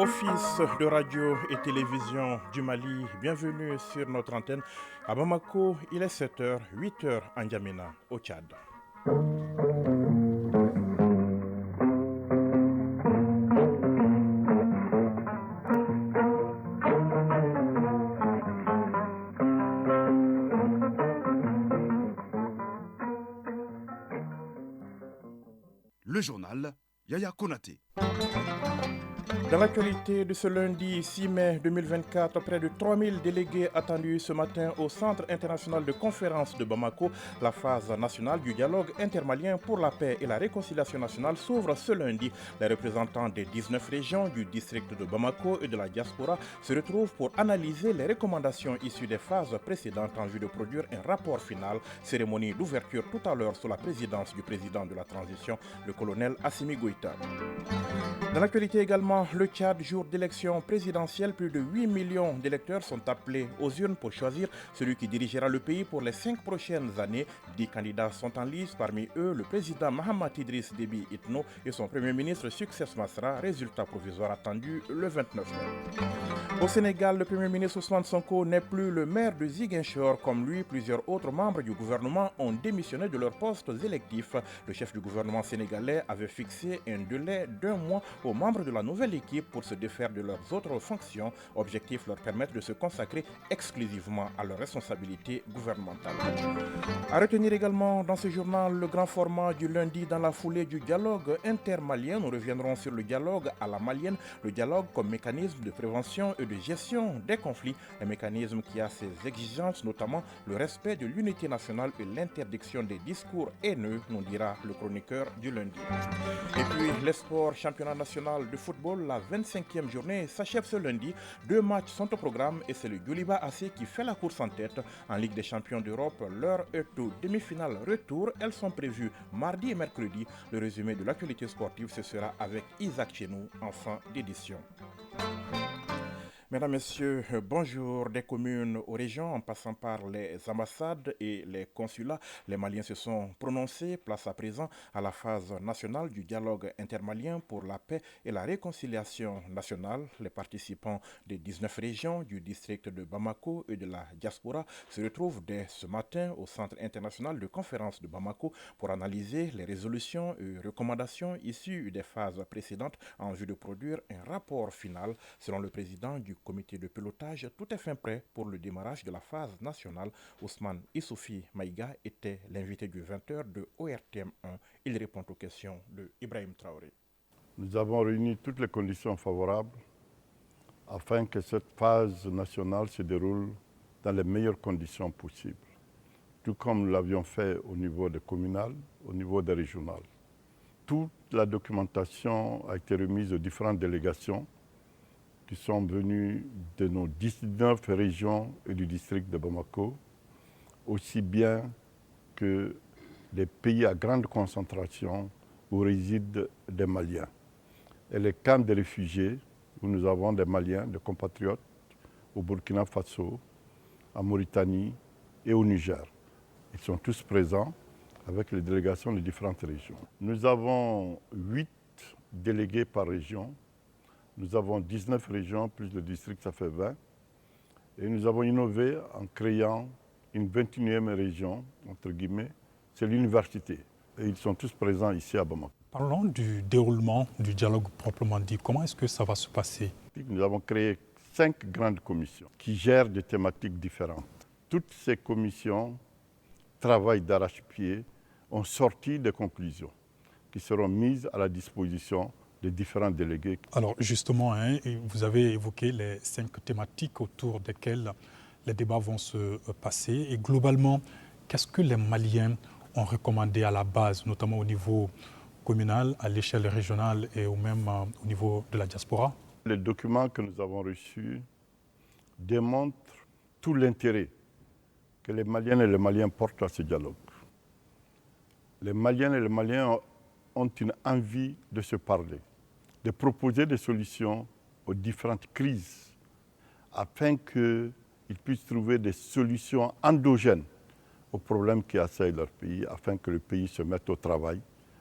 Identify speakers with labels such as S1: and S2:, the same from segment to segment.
S1: Office de radio et télévision du Mali, bienvenue sur notre antenne. À Bamako, il est 7h, 8h en N'Djamena, au Tchad.
S2: Le journal Yaya Konaté.
S1: Dans l'actualité de ce lundi 6 mai 2024, près de 3000 délégués attendus ce matin au Centre international de conférence de Bamako. La phase nationale du dialogue intermalien pour la paix et la réconciliation nationale s'ouvre ce lundi. Les représentants des 19 régions du district de Bamako et de la diaspora se retrouvent pour analyser les recommandations issues des phases précédentes en vue de produire un rapport final. Cérémonie d'ouverture tout à l'heure sous la présidence du président de la transition, le colonel Assimi Goïta. Dans l'actualité également, le Tchad, jour d'élection présidentielle, plus de 8 millions d'électeurs sont appelés aux urnes pour choisir celui qui dirigera le pays pour les 5 prochaines années. 10 candidats sont en lice, parmi eux le président Mahamat Idriss Déby Itno et son premier ministre Succès Masra, résultat provisoire attendu le 29 mai. Au Sénégal, le premier ministre Ousmane Sonko n'est plus le maire de Ziguinchor. Comme lui, plusieurs autres membres du gouvernement ont démissionné de leurs postes électifs. Le chef du gouvernement sénégalais avait fixé un délai d'1 mois aux membres de la nouvelle équipe pour se défaire de leurs autres fonctions. Objectif leur permettre de se consacrer exclusivement à leurs responsabilités gouvernementales. À retenir également dans ce journal le grand format du lundi dans la foulée du dialogue intermalien. Nous reviendrons sur le dialogue à la malienne, le dialogue comme mécanisme de prévention et de gestion des conflits, un mécanisme qui a ses exigences, notamment le respect de l'unité nationale et l'interdiction des discours haineux, nous dira le chroniqueur du lundi. Et puis les sports, championnat national de football, la 25e journée s'achève ce lundi. 2 matchs sont au programme et c'est le Djoliba AC qui fait la course en tête. En Ligue des champions d'Europe, l'heure est aux demi-finales retour. Elles sont prévues mardi et mercredi. Le résumé de l'actualité sportive, ce sera avec Isaac Chenou en fin d'édition. Mesdames, Messieurs, bonjour. Des communes aux régions, en passant par les ambassades et les consulats, les Maliens se sont prononcés. Place à présent à la phase nationale du dialogue intermalien pour la paix et la réconciliation nationale. Les participants des 19 régions du district de Bamako et de la diaspora se retrouvent dès ce matin au Centre international de conférence de Bamako pour analyser les résolutions et recommandations issues des phases précédentes en vue de produire un rapport final. Selon le président du comité de pilotage, tout est fin prêt pour le démarrage de la phase nationale. Ousmane Issoufi Maïga était l'invité du 20h de ORTM1. Il répond aux questions de Ibrahim Traoré.
S3: Nous avons réuni toutes les conditions favorables afin que cette phase nationale se déroule dans les meilleures conditions possibles, tout comme nous l'avions fait au niveau des communales, au niveau des régionales. Toute la documentation a été remise aux différentes délégations qui sont venus de nos 19 régions et du district de Bamako, aussi bien que des pays à grande concentration où résident des Maliens. Et les camps de réfugiés, où nous avons des Maliens, des compatriotes, au Burkina Faso, en Mauritanie et au Niger. Ils sont tous présents avec les délégations des différentes régions. Nous avons 8 délégués par région. Nous avons 19 régions, plus le district, ça fait 20. Et nous avons innové en créant une 21e région, entre guillemets, c'est l'université. Et ils sont tous présents ici à Bamako.
S4: Parlons du déroulement du dialogue proprement dit. Comment est-ce que ça va se passer?
S3: Nous avons créé 5 grandes commissions qui gèrent des thématiques différentes. Toutes ces commissions travaillent d'arrache-pied, ont sorti des conclusions qui seront mises à la disposition des différents délégués.
S4: Alors justement, vous avez évoqué les 5 thématiques autour desquelles les débats vont se passer. Et globalement, qu'est-ce que les Maliens ont recommandé à la base, notamment au niveau communal, à l'échelle régionale et même au niveau de la diaspora?
S3: Les documents que nous avons reçus démontrent tout l'intérêt que les Maliennes et les Maliens portent à ce dialogue. Les Maliennes et les Maliens ont une envie de se parler, de proposer des solutions aux différentes crises afin qu'ils puissent trouver des solutions endogènes aux problèmes qui assaillent leur pays, afin que le pays se mette au travail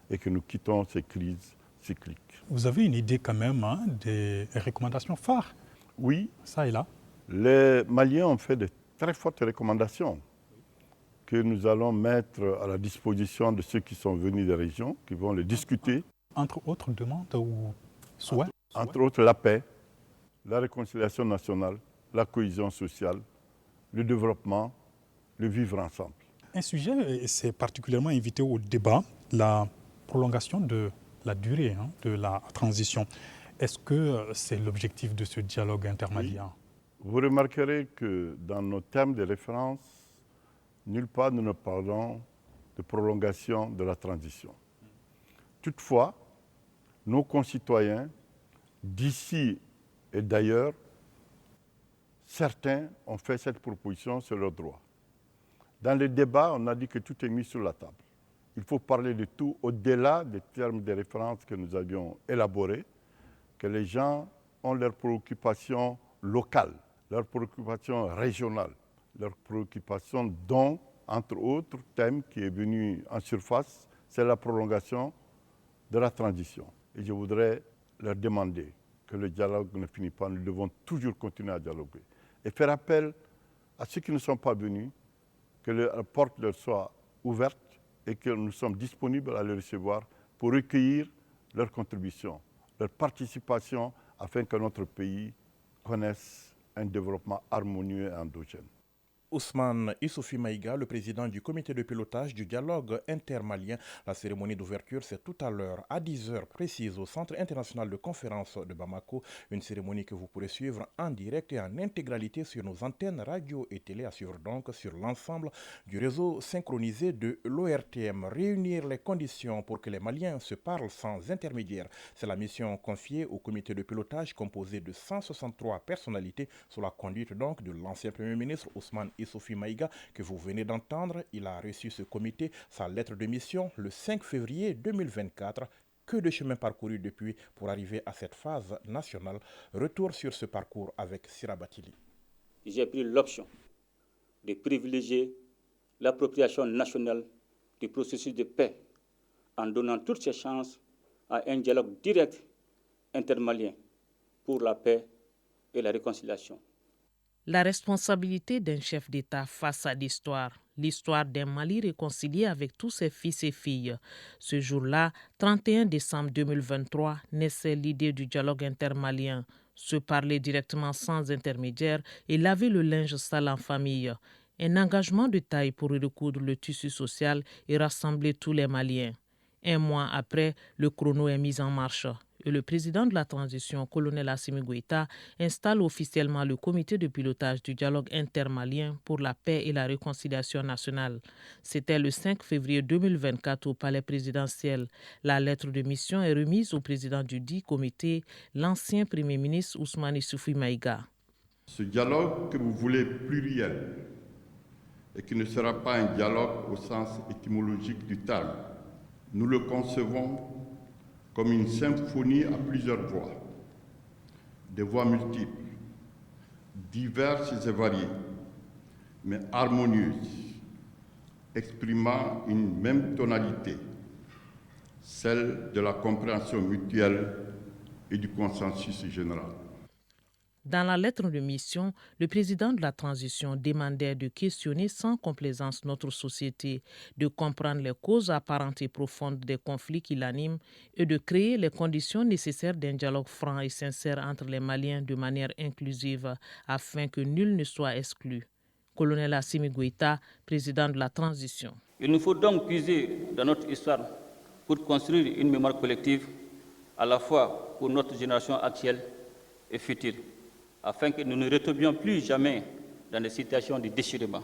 S3: et que nous quittons ces crises cyclique.
S4: Vous avez une idée quand même des recommandations phares?
S3: Oui.
S4: Ça et là.
S3: Les Maliens ont fait de très fortes recommandations que nous allons mettre à la disposition de ceux qui sont venus des régions, qui vont les discuter.
S4: Entre autres demandes ou souhaits?
S3: Entre autres la paix, la réconciliation nationale, la cohésion sociale, le développement, le vivre ensemble.
S4: Un sujet s'est particulièrement invité au débat, la prolongation de la durée de la transition. Est-ce que c'est l'objectif de ce dialogue intermalien?
S3: Oui. Vous remarquerez que dans nos termes de référence, nulle part nous ne parlons de prolongation de la transition. Toutefois, nos concitoyens, d'ici et d'ailleurs, certains ont fait cette proposition sur leurs droits. Dans les débats, on a dit que tout est mis sur la table. Il faut parler de tout au-delà des termes de référence que nous avions élaborés, que les gens ont leurs préoccupations locales, leurs préoccupations régionales, leurs préoccupations dont, entre autres thèmes qui est venu en surface, c'est la prolongation de la transition. Et je voudrais leur demander que le dialogue ne finit pas, nous devons toujours continuer à dialoguer. Et faire appel à ceux qui ne sont pas venus, que la porte leur soit ouverte et que nous sommes disponibles à les recevoir pour recueillir leurs contributions, leur participation afin que notre pays connaisse un développement harmonieux et endogène.
S1: Ousmane Issoufi Maïga, le président du comité de pilotage du dialogue intermalien. La cérémonie d'ouverture, c'est tout à l'heure à 10h précise au Centre international de conférence de Bamako. Une cérémonie que vous pourrez suivre en direct et en intégralité sur nos antennes radio et télé, assure donc sur l'ensemble du réseau synchronisé de l'ORTM. Réunir les conditions pour que les Maliens se parlent sans intermédiaire. C'est la mission confiée au comité de pilotage composé de 163 personnalités sous la conduite donc de l'ancien Premier ministre Ousmane Issoufi Maïga, que vous venez d'entendre. Il a reçu ce comité, sa lettre de mission, le 5 février 2024. Que de chemin parcouru depuis pour arriver à cette phase nationale. Retour sur ce parcours avec Sira Batili.
S5: J'ai pris l'option de privilégier l'appropriation nationale du processus de paix en donnant toutes ses chances à un dialogue direct intermalien pour la paix et la réconciliation.
S6: La responsabilité d'un chef d'État face à l'histoire d'un Mali réconcilié avec tous ses fils et filles. Ce jour-là, 31 décembre 2023, naissait l'idée du dialogue intermalien. Se parler directement sans intermédiaire et laver le linge sale en famille. Un engagement de taille pour recoudre le tissu social et rassembler tous les Maliens. Un mois après, le chrono est mis en marche. Et le président de la transition, colonel Assimi Goïta, installe officiellement le comité de pilotage du dialogue intermalien pour la paix et la réconciliation nationale. C'était le 5 février 2024 au palais présidentiel. La lettre de mission est remise au président du dit comité, l'ancien premier ministre Ousmane Issoufi Maïga.
S3: Ce dialogue que vous voulez pluriel et qui ne sera pas un dialogue au sens étymologique du terme, nous le concevons comme une symphonie à plusieurs voix, des voix multiples, diverses et variées, mais harmonieuses, exprimant une même tonalité, celle de la compréhension mutuelle et du consensus général.
S6: Dans la lettre de mission, le président de la transition demandait de questionner sans complaisance notre société, de comprendre les causes apparentes et profondes des conflits qui l'animent et de créer les conditions nécessaires d'un dialogue franc et sincère entre les Maliens de manière inclusive afin que nul ne soit exclu. Colonel Assimi Goïta, président de la transition.
S5: Il nous faut donc puiser dans notre histoire pour construire une mémoire collective à la fois pour notre génération actuelle et future, afin que nous ne retombions plus jamais dans des situations de déchirement.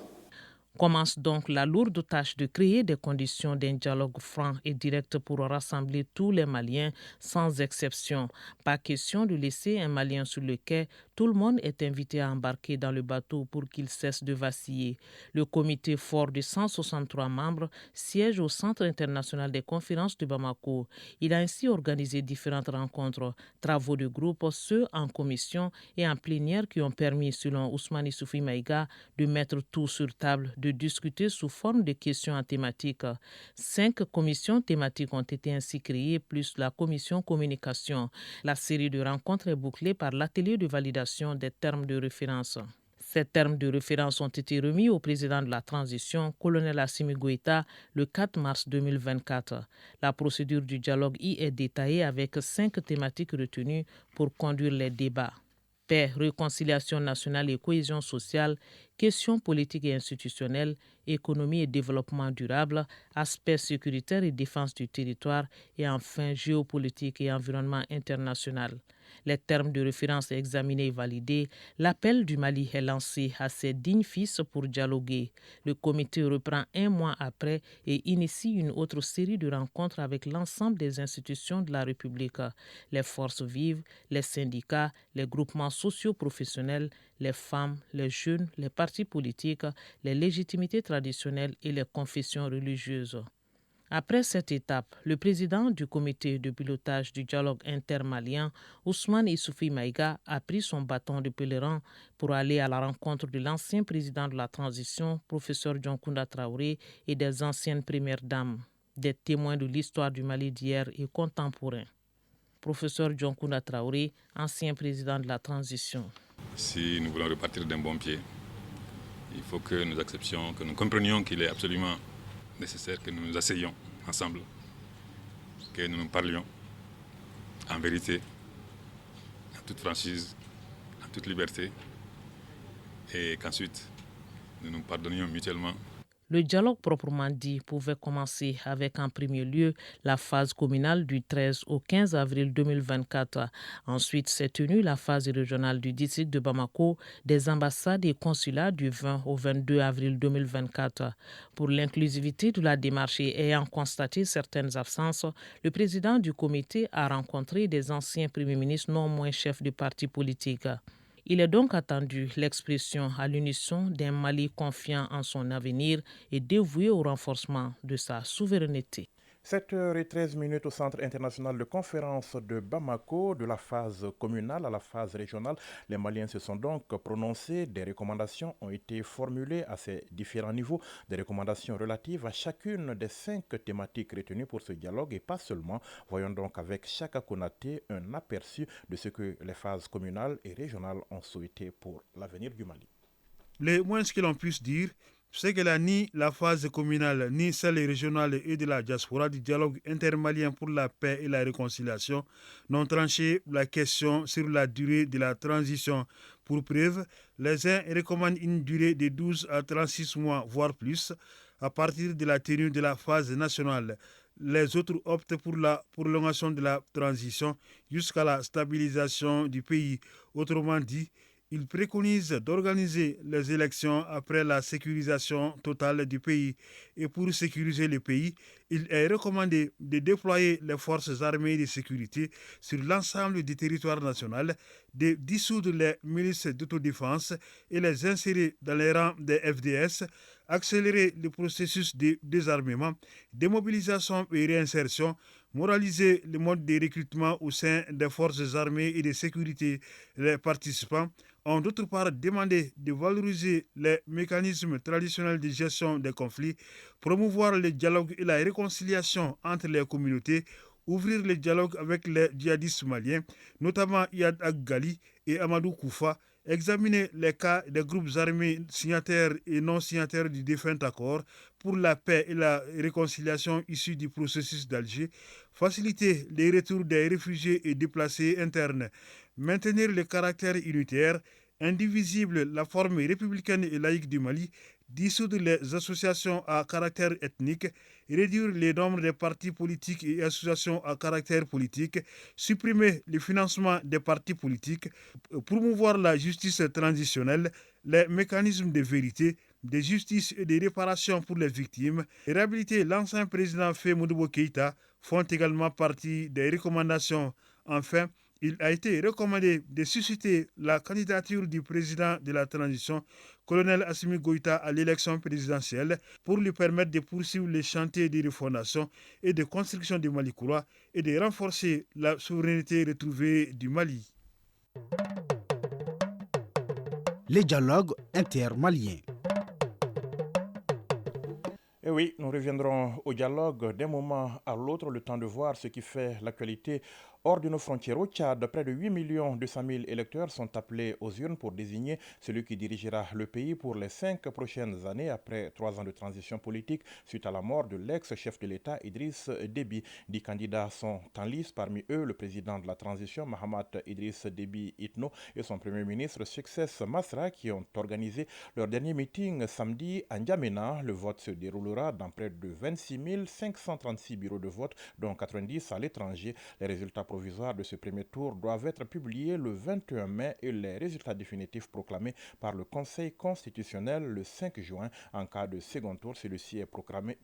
S6: Commence donc la lourde tâche de créer des conditions d'un dialogue franc et direct pour rassembler tous les Maliens sans exception. Pas question de laisser un Malien sur le quai. Tout le monde est invité à embarquer dans le bateau pour qu'il cesse de vaciller. Le comité fort de 163 membres siège au Centre international des conférences de Bamako. Il a ainsi organisé différentes rencontres, travaux de groupe, ceux en commission et en plénière qui ont permis, selon Ousmane Issoufi Maïga, de mettre tout sur table de discuter sous forme de questions thématiques. 5 commissions thématiques ont été ainsi créées, plus la commission communication. La série de rencontres est bouclée par l'atelier de validation des termes de référence. Ces termes de référence ont été remis au président de la transition, colonel Assimi Goïta, le 4 mars 2024. La procédure du dialogue y est détaillée avec 5 thématiques retenues pour conduire les débats. Paix, réconciliation nationale et cohésion sociale, questions politiques et institutionnelles, économie et développement durable, aspects sécuritaires et défense du territoire et enfin géopolitique et environnement international. Les termes de référence examinés et validés, l'appel du Mali est lancé à ses dignes fils pour dialoguer. Le comité reprend 1 mois après et initie une autre série de rencontres avec l'ensemble des institutions de la République, les forces vives, les syndicats, les groupements socio-professionnels, les femmes, les jeunes, les partis politiques, les légitimités traditionnelles et les confessions religieuses. Après cette étape, le président du comité de pilotage du dialogue intermalien, Ousmane Issoufi Maïga, a pris son bâton de pèlerin pour aller à la rencontre de l'ancien président de la transition, professeur Dioncounda Traoré, et des anciennes premières dames, des témoins de l'histoire du Mali d'hier et contemporain. Professeur Dioncounda Traoré, ancien président de la transition.
S7: Si nous voulons repartir d'un bon pied, il faut que nous acceptions, que nous comprenions qu'il est absolument nécessaire que nous nous asseyions ensemble, que nous nous parlions en vérité, en toute franchise, en toute liberté, et qu'ensuite nous nous pardonnions mutuellement.
S6: Le dialogue proprement dit pouvait commencer avec en premier lieu la phase communale du 13 au 15 avril 2024. Ensuite s'est tenue la phase régionale du district de Bamako, des ambassades et consulats du 20 au 22 avril 2024. Pour l'inclusivité de la démarche et ayant constaté certaines absences, le président du comité a rencontré des anciens premiers ministres non moins chefs de partis politiques. Il est donc attendu l'expression à l'unisson d'un Mali confiant en son avenir et dévoué au renforcement de sa souveraineté.
S1: 7h13 au Centre international de conférence de Bamako, de la phase communale à la phase régionale. Les Maliens se sont donc prononcés. Des recommandations ont été formulées à ces différents niveaux, des recommandations relatives à chacune des 5 thématiques retenues pour ce dialogue et pas seulement. Voyons donc avec Chaka Konaté un aperçu de ce que les phases communales et régionales ont souhaité pour l'avenir du Mali.
S8: Le moins que l'on puisse dire, c'est que ni la phase communale, ni celle régionale et de la diaspora du dialogue intermalien pour la paix et la réconciliation n'ont tranché la question sur la durée de la transition. Pour preuve, les uns recommandent une durée de 12 à 36 mois, voire plus, à partir de la tenue de la phase nationale. Les autres optent pour la prolongation de la transition jusqu'à la stabilisation du pays. Autrement dit, il préconise d'organiser les élections après la sécurisation totale du pays. Et pour sécuriser le pays, il est recommandé de déployer les forces armées de sécurité sur l'ensemble du territoire national, de dissoudre les milices d'autodéfense et les insérer dans les rangs des FDS, accélérer le processus de désarmement, démobilisation et réinsertion, moraliser le mode de recrutement au sein des forces armées et de sécurité. Les participants ont d'autre part demandé de valoriser les mécanismes traditionnels de gestion des conflits, promouvoir le dialogue et la réconciliation entre les communautés, ouvrir le dialogue avec les djihadistes maliens, notamment Iyad Ag-Ghali et Amadou Koufa, examiner les cas des groupes armés signataires et non signataires du défunt accord pour la paix et la réconciliation issus du processus d'Alger, faciliter les retours des réfugiés et déplacés internes, maintenir le caractère unitaire, indivisible, la forme républicaine et laïque du Mali, dissoudre les associations à caractère ethnique, réduire le nombre des partis politiques et associations à caractère politique, supprimer le financement des partis politiques, promouvoir la justice transitionnelle, les mécanismes de vérité, de justice et de réparation pour les victimes, réhabiliter l'ancien président Faye Modibo Keïta font également partie des recommandations. Enfin, il a été recommandé de susciter la candidature du président de la transition, colonel Assimi Goïta, à l'élection présidentielle pour lui permettre de poursuivre les chantiers de refondation et de construction du Mali courant et de renforcer la souveraineté retrouvée du Mali.
S9: Les dialogues intermaliens.
S1: Oui, nous reviendrons au dialogue d'un moment à l'autre, le temps de voir ce qui fait l'actualité hors de nos frontières. Au Tchad, près de 8,2 millions électeurs sont appelés aux urnes pour désigner celui qui dirigera le pays pour les 5 prochaines années après 3 ans de transition politique suite à la mort de l'ex-chef de l'État Idriss Déby. 10 candidats sont en lice, parmi eux le président de la transition Mahamat Idriss Déby Itno et son premier ministre Success Masra qui ont organisé leur dernier meeting samedi à N'Djamena. Le vote se déroulera dans près de 26 536 bureaux de vote, dont 90 à l'étranger. Les résultats provisoires de ce premier tour doivent être publiés le 21 mai et les résultats définitifs proclamés par le Conseil constitutionnel le 5 juin. En cas de second tour, celui-ci est programmé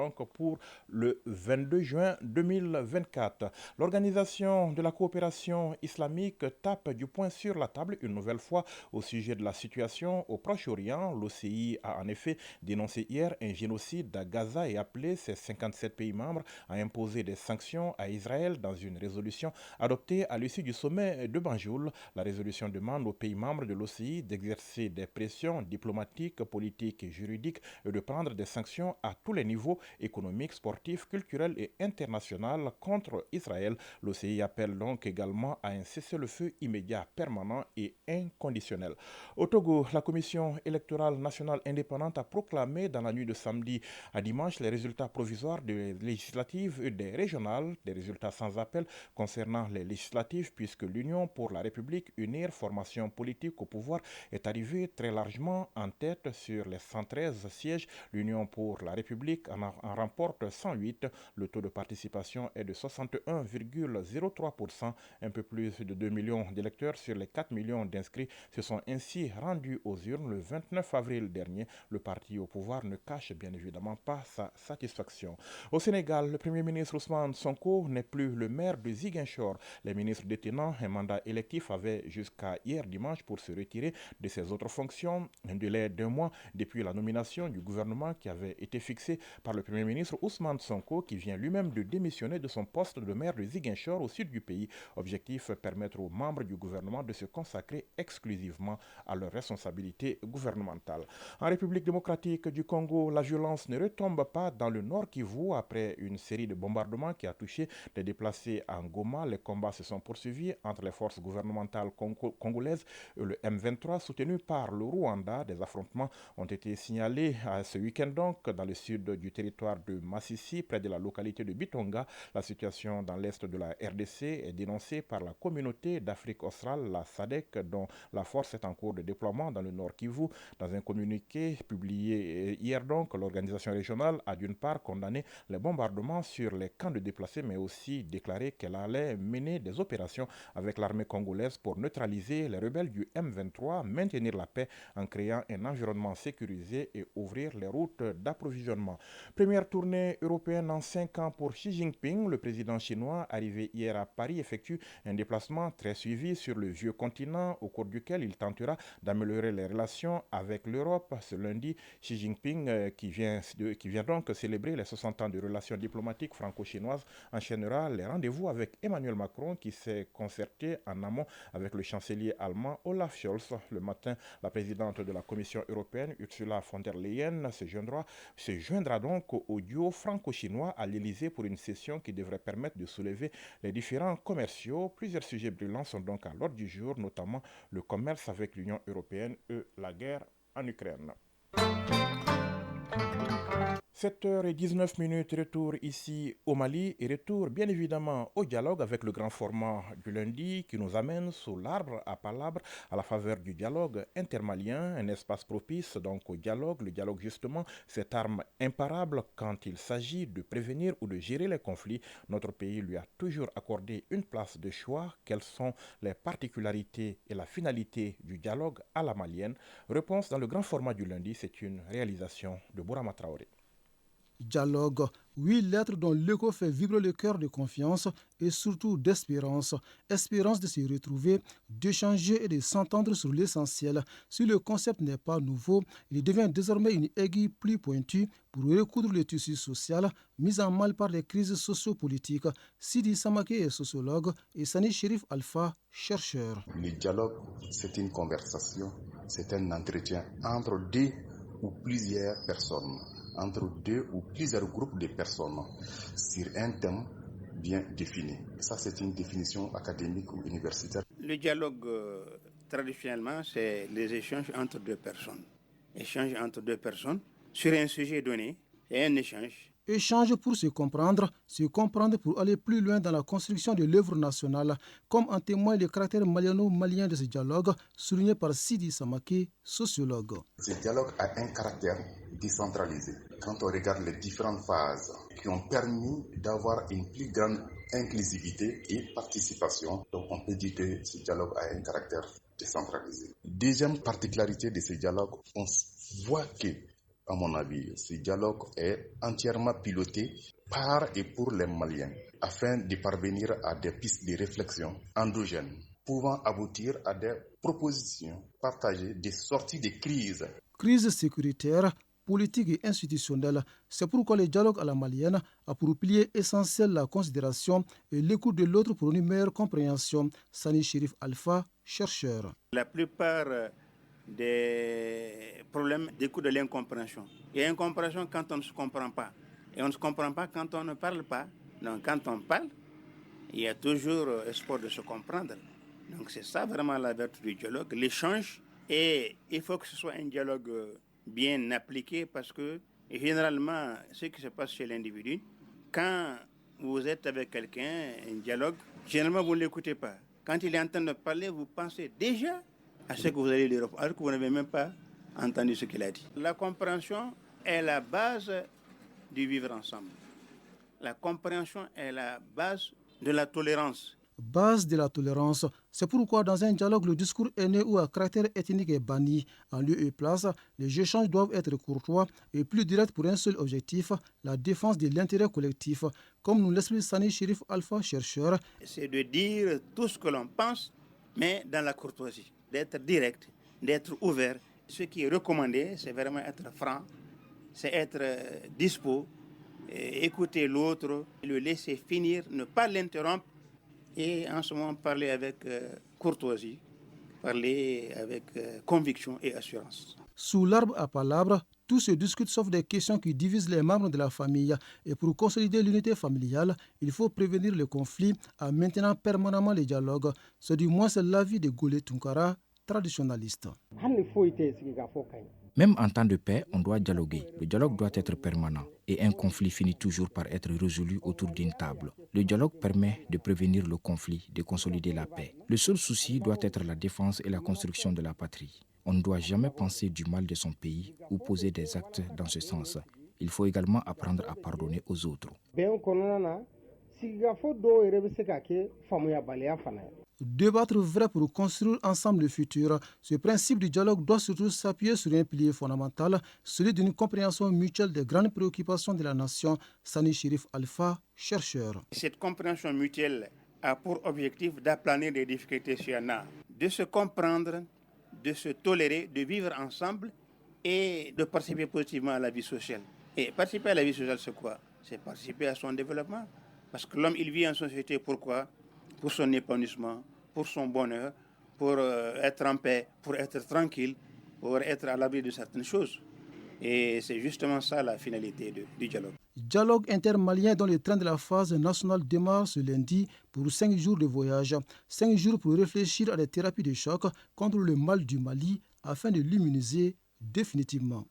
S1: donc pour le 22 juin 2024. L'Organisation de la coopération islamique tape du poing sur la table une nouvelle fois au sujet de la situation au Proche-Orient. L'OCI a en effet dénoncé hier un génocide à Gaza et appelé ses 57 pays membres à imposer des sanctions à Israël dans une résolution adoptée à l'issue du sommet de Banjul. La résolution demande aux pays membres de l'OCI d'exercer des pressions diplomatiques, politiques et juridiques et de prendre des sanctions à tous les niveaux économiques, sportifs, culturels et internationaux contre Israël. L'OCI appelle donc également à un cessez-le-feu immédiat, permanent et inconditionnel. Au Togo, la Commission électorale nationale indépendante a proclamé dans la nuit de samedi à dimanche les résultats provisoires des législatives et des régionales, des résultats sans appel concernant les législatives puisque l'Union pour la République, UNIR, formation politique au pouvoir, est arrivée très largement en tête sur les 113 sièges. L'Union pour la République en remporte 108. Le taux de participation est de 61,03%. Un peu plus de 2 millions d'électeurs sur les 4 millions d'inscrits se sont ainsi rendus aux urnes le 29 avril dernier. Le parti au pouvoir ne cache bien évidemment pas sa satisfaction. Au Sénégal, le Premier ministre Ousmane Sonko n'est plus le maire de Ziguinchor. Les ministres détenant un mandat électif avaient jusqu'à hier dimanche pour se retirer de ses autres fonctions. Un délai d'1 mois depuis la nomination du gouvernement qui avait été fixé par le Premier ministre Ousmane Sonko qui vient lui-même de démissionner de son poste de maire de Ziguinchor au sud du pays. Objectif, permettre aux membres du gouvernement de se consacrer exclusivement à leurs responsabilités gouvernementales. En République démocratique du Congo, la violence ne retombe pas dans le Nord Kivu après une série de bombardements qui a touché des déplacés en Goma. Les combats se sont poursuivis entre les forces gouvernementales congolaises et le M23 soutenu par le Rwanda. Des affrontements ont été signalés ce week-end donc dans le sud du territoire de Massissi, près de la localité de Bitonga. La situation dans l'est de la RDC est dénoncée par la communauté d'Afrique australe, la SADC, dont la force est en cours de déploiement dans le Nord Kivu. Dans un communiqué publié hier donc, l'organisation régionale a d'une part condamné les bombardements sur les camps de déplacés, mais aussi déclaré qu'elle allait mener des opérations avec l'armée congolaise pour neutraliser les rebelles du M23, maintenir la paix en créant un environnement sécurisé et ouvrir les routes d'approvisionnement. Première tournée européenne en 5 ans pour Xi Jinping. Le président chinois, arrivé hier à Paris, effectue un déplacement très suivi sur le vieux continent au cours duquel il tentera d'améliorer les relations avec l'Europe. Ce lundi, Xi Jinping, qui vient donc célébrer les 60 ans de relations diplomatiques franco-chinoises, enchaînera les rendez-vous avec Emmanuel Macron qui s'est concerté en amont avec le chancelier allemand Olaf Scholz. Le matin, la présidente de la Commission européenne, Ursula von der Leyen, se joindra donc au duo franco-chinois à l'Elysée pour une session qui devrait permettre de soulever les différends commerciaux. Plusieurs sujets brûlants sont donc à l'ordre du jour, notamment le commerce avec l'Union européenne et la guerre en Ukraine. 7h19, retour ici au Mali et retour bien évidemment au dialogue avec le grand format du lundi qui nous amène sous l'arbre à palabres à la faveur du dialogue intermalien, un espace propice donc au dialogue. Le dialogue justement, cette arme imparable quand il s'agit de prévenir ou de gérer les conflits. Notre pays lui a toujours accordé une place de choix. Quelles sont les particularités et la finalité du dialogue à la malienne? Réponse dans le grand format du lundi, c'est une réalisation de Bourama Traoré.
S9: Dialogue, 8 lettres dont l'écho fait vibrer le cœur de confiance et surtout d'espérance. Espérance de se retrouver, d'échanger et de s'entendre sur l'essentiel. Si le concept n'est pas nouveau, il devient désormais une aiguille plus pointue pour recoudre le tissu social mis en mal par les crises sociopolitiques. Sidi Samake est sociologue et Sani Chérif Alpha, chercheur.
S10: Le dialogue, c'est une conversation, c'est un entretien entre deux ou plusieurs personnes, entre 2 ou plusieurs groupes de personnes sur un thème bien défini. Ça, c'est une définition académique ou universitaire.
S11: Le dialogue, traditionnellement, c'est les échanges entre 2 personnes. Échange entre 2 personnes sur un sujet donné et un échange.
S9: Échange pour se comprendre pour aller plus loin dans la construction de l'œuvre nationale, comme en témoigne le caractère maliano-malien de ce dialogue, souligné par Sidi Samake, sociologue.
S10: Ce dialogue a un caractère décentralisé. Quand on regarde les différentes phases qui ont permis d'avoir une plus grande inclusivité et participation, donc on peut dire que ce dialogue a un caractère décentralisé. Deuxième particularité de ce dialogue, on voit que, à mon avis, ce dialogue est entièrement piloté par et pour les Maliens, afin de parvenir à des pistes de réflexion endogènes, pouvant aboutir à des propositions partagées, des sorties de crise.
S9: Crise sécuritaire, politique et institutionnelle. C'est pourquoi le dialogue à la malienne a pour pilier essentiel la considération et l'écoute de l'autre pour une meilleure compréhension. Sani Chérif Alpha, chercheur.
S11: La plupart des problèmes découlent de l'incompréhension. Il y a incompréhension quand on ne se comprend pas. Et on ne se comprend pas quand on ne parle pas. Donc quand on parle, il y a toujours espoir de se comprendre. Donc c'est ça vraiment la vertu du dialogue, l'échange. Et il faut que ce soit un dialogue bien appliqué parce que généralement, ce qui se passe chez l'individu, quand vous êtes avec quelqu'un, un dialogue, généralement vous ne l'écoutez pas. Quand il est en train de parler, vous pensez déjà à ce que vous allez dire, alors que vous n'avez même pas entendu ce qu'il a dit. La compréhension est la base du vivre ensemble. La compréhension est la base de la tolérance.
S9: Base de la tolérance. C'est pourquoi dans un dialogue, le discours haineux ou à caractère ethnique est banni. En lieu et place, les échanges doivent être courtois et plus directs pour un seul objectif, la défense de l'intérêt collectif. Comme nous l'explique Sani Chérif Alpha, chercheur.
S11: C'est de dire tout ce que l'on pense, mais dans la courtoisie. D'être direct, d'être ouvert. Ce qui est recommandé, c'est vraiment être franc, c'est être dispo, écouter l'autre, le laisser finir, ne pas l'interrompre. Et en ce moment, parler avec courtoisie, parler avec conviction et assurance.
S9: Sous l'arbre à palabres, tout se discute sauf des questions qui divisent les membres de la famille. Et pour consolider l'unité familiale, il faut prévenir le conflit en maintenant permanemment les dialogues. C'est du moins l'avis de Goulé Tunkara, traditionnaliste.
S12: Même en temps de paix, on doit dialoguer. Le dialogue doit être permanent et un conflit finit toujours par être résolu autour d'une table. Le dialogue permet de prévenir le conflit, de consolider la paix. Le seul souci doit être la défense et la construction de la patrie. On ne doit jamais penser du mal de son pays ou poser des actes dans ce sens. Il faut également apprendre à pardonner aux autres.
S9: Débattre vrai pour construire ensemble le futur. Ce principe du dialogue doit surtout s'appuyer sur un pilier fondamental, celui d'une compréhension mutuelle des grandes préoccupations de la nation. Sani Chérif Alpha, chercheur.
S11: Cette compréhension mutuelle a pour objectif d'aplanir les difficultés s'il y en a, de se comprendre, de se tolérer, de vivre ensemble et de participer positivement à la vie sociale. Et participer à la vie sociale, c'est quoi? C'est participer à son développement. Parce que l'homme, il vit en société, pourquoi? Pour son épanouissement, pour son bonheur, pour être en paix, pour être tranquille, pour être à l'abri de certaines choses. Et c'est justement ça la finalité du dialogue.
S9: Dialogue intermalien dont le train de la phase nationale démarre ce lundi pour 5 jours de voyage. 5 jours pour réfléchir à des thérapies de choc contre le mal du Mali afin de l'immuniser définitivement.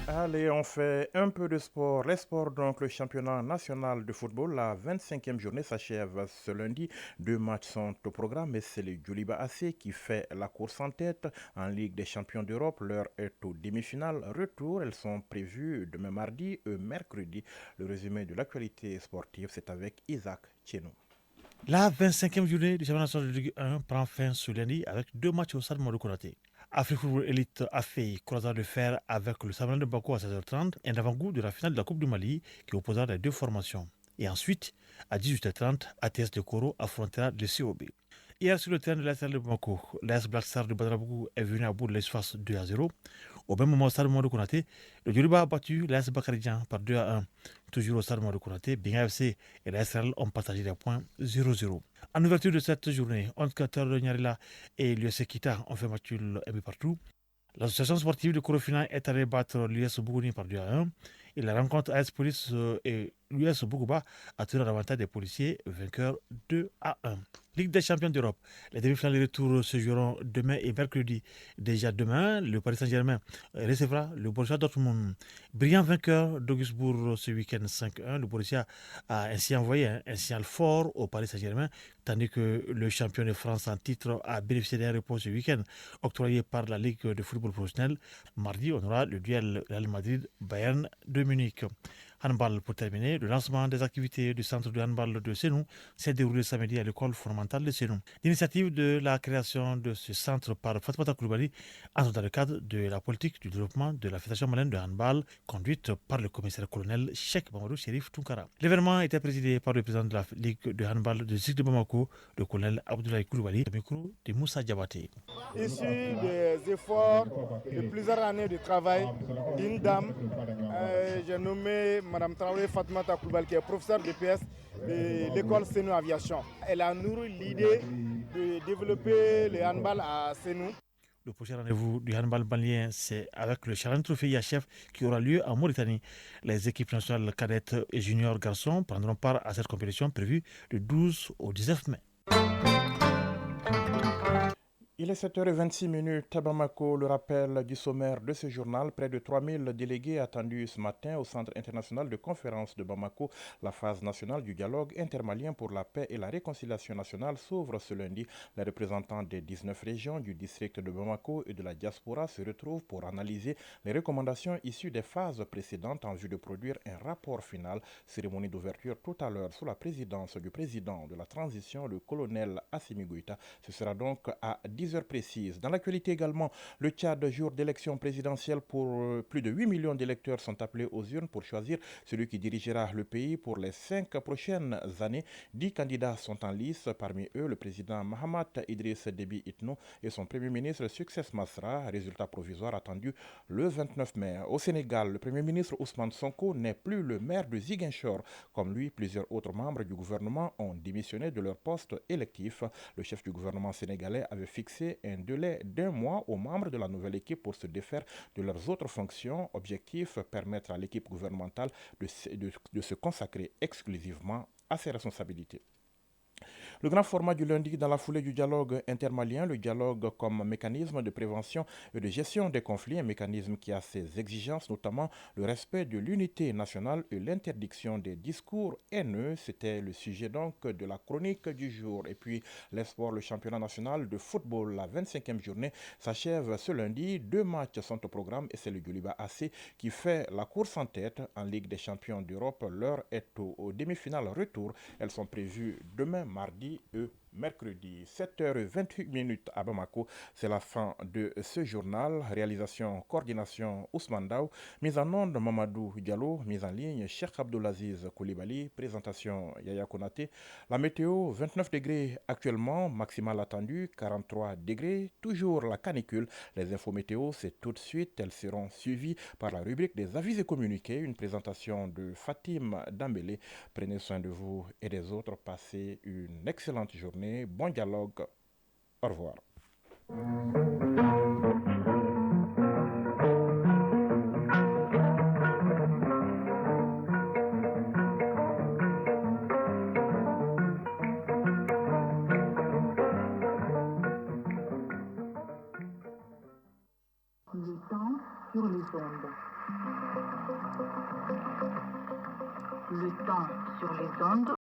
S1: Allez, on fait un peu de sport. Les sports, donc le championnat national de football, la 25e journée s'achève ce lundi. 2 matchs sont au programme et c'est le Djoliba AC qui fait la course en tête en Ligue des champions d'Europe. L'heure est aux demi-finales. Retour, elles sont prévues demain mardi et mercredi. Le résumé de l'actualité sportive, c'est avec Isaac Tchenou.
S13: La 25e journée du championnat national de Ligue 1 prend fin ce lundi avec 2 matchs au stade Modou Konaté. Afrique Football Elite a fait croisade de fer avec le Sablan de Bako à 16h30, un avant-goût de la finale de la Coupe du Mali qui opposera les 2 formations. Et ensuite, à 18h30, ATS de Koro affrontera le COB. Hier, sur le terrain de l'ASR de Bamako, l'AS Black Star de Badarabougou est venu à bout de l'espace 2-0. Au même moment, au stade Mamadou Konaté, le Djoliba a battu l'AS Bakaridjan par 2-1. Toujours au stade Mamadou Konaté, Binga FC et l'ASRL ont partagé des points 0-0. En ouverture de cette journée, 11 de Nyarila et l'US Kita ont fait match nul un but partout. L'association sportive de Korofina est allée battre l'US Bougouni par 2-1. Et la rencontre AS Police et l'US Bougouba a tiré l'avantage des policiers, vainqueurs 2-1. Ligue des champions d'Europe. Les demi-finales de retour se joueront demain et mercredi. Déjà demain, le Paris Saint-Germain recevra le Borussia Dortmund. Brillant vainqueur d'Augsbourg ce week-end 5-1. Le Borussia a ainsi envoyé un signal fort au Paris Saint-Germain, tandis que le champion de France en titre a bénéficié d'un repos ce week-end octroyé par la Ligue de football professionnel. Mardi, on aura le duel Real Madrid-Bayern de Munich. Handball pour terminer, le lancement des activités du centre de handball de Sénou s'est déroulé samedi à l'école fondamentale de Sénou. L'initiative de la création de ce centre par Fatmata Koulibaly entre dans le cadre de la politique du développement de la Fédération malienne de handball conduite par le commissaire-colonel Cheikh Mamadou Chérif Tounkara. L'événement était présidé par le président de la Ligue de handball du district de Bamako, le colonel Abdoulaye Koulibaly, le micro de Moussa Diabaté.
S14: Issu des efforts de plusieurs années de travail d'une dame, j'ai nommé Mme Traoré Fatmata Koulibaly, qui est professeure de PS de l'école Sénou Aviation. Elle a nourri l'idée de développer le handball à Sénou.
S13: Le prochain rendez-vous du handball malien, c'est avec le Challenge Trophy IHF qui aura lieu en Mauritanie. Les équipes nationales cadettes et juniors garçons prendront part à cette compétition prévue du 12 au 19 mai.
S1: Il est 7h26 à Bamako. Le rappel du sommaire de ce journal. Près de 3000 délégués attendus ce matin au Centre international de conférence de Bamako. La phase nationale du dialogue intermalien pour la paix et la réconciliation nationale s'ouvre ce lundi. Les représentants des 19 régions du district de Bamako et de la diaspora se retrouvent pour analyser les recommandations issues des phases précédentes en vue de produire un rapport final. Cérémonie d'ouverture tout à l'heure sous la présidence du président de la transition, le colonel Assimi Goïta. Ce sera donc à 10h précises. Dans l'actualité également, le Tchad, jour d'élection présidentielle pour plus de 8 millions d'électeurs sont appelés aux urnes pour choisir celui qui dirigera le pays pour les 5 prochaines années. 10 candidats sont en lice, parmi eux le président Mahamat Idriss Déby Itno et son premier ministre Success Masra, résultat provisoire attendu le 29 mai. Au Sénégal, le premier ministre Ousmane Sonko n'est plus le maire de Ziguinchor. Comme lui, plusieurs autres membres du gouvernement ont démissionné de leur poste électif. Le chef du gouvernement sénégalais avait fixé un délai d'1 mois aux membres de la nouvelle équipe pour se défaire de leurs autres fonctions. Objectif, permettre à l'équipe gouvernementale de se consacrer exclusivement à ses responsabilités. Le grand format du lundi dans la foulée du dialogue intermalien, le dialogue comme mécanisme de prévention et de gestion des conflits, un mécanisme qui a ses exigences, notamment le respect de l'unité nationale et l'interdiction des discours haineux. C'était le sujet donc de la chronique du jour. Et puis l'espoir, le championnat national de football, la 25e journée s'achève ce lundi. 2 matchs sont au programme et c'est le Djoliba AC qui fait la course en tête en Ligue des champions d'Europe. L'heure est aux demi-finales retour. Elles sont prévues demain, mardi et mercredi. 7h28 à Bamako. C'est la fin de ce journal. Réalisation, coordination Ousmane Daou. Mise en onde Mamadou Diallo. Mise en ligne Cheikh Abdoulaziz Koulibaly. Présentation Yaya Konaté. La météo 29 degrés actuellement. Maximale attendue 43 degrés. Toujours la canicule. Les infos météo c'est tout de suite. Elles seront suivies par la rubrique des avis et communiqués. Une présentation de Fatim Dambélé. Prenez soin de vous et des autres. Passez une excellente journée. Bon dialogue. Au revoir.
S15: Le temps sur les ondes. Le temps sur les ondes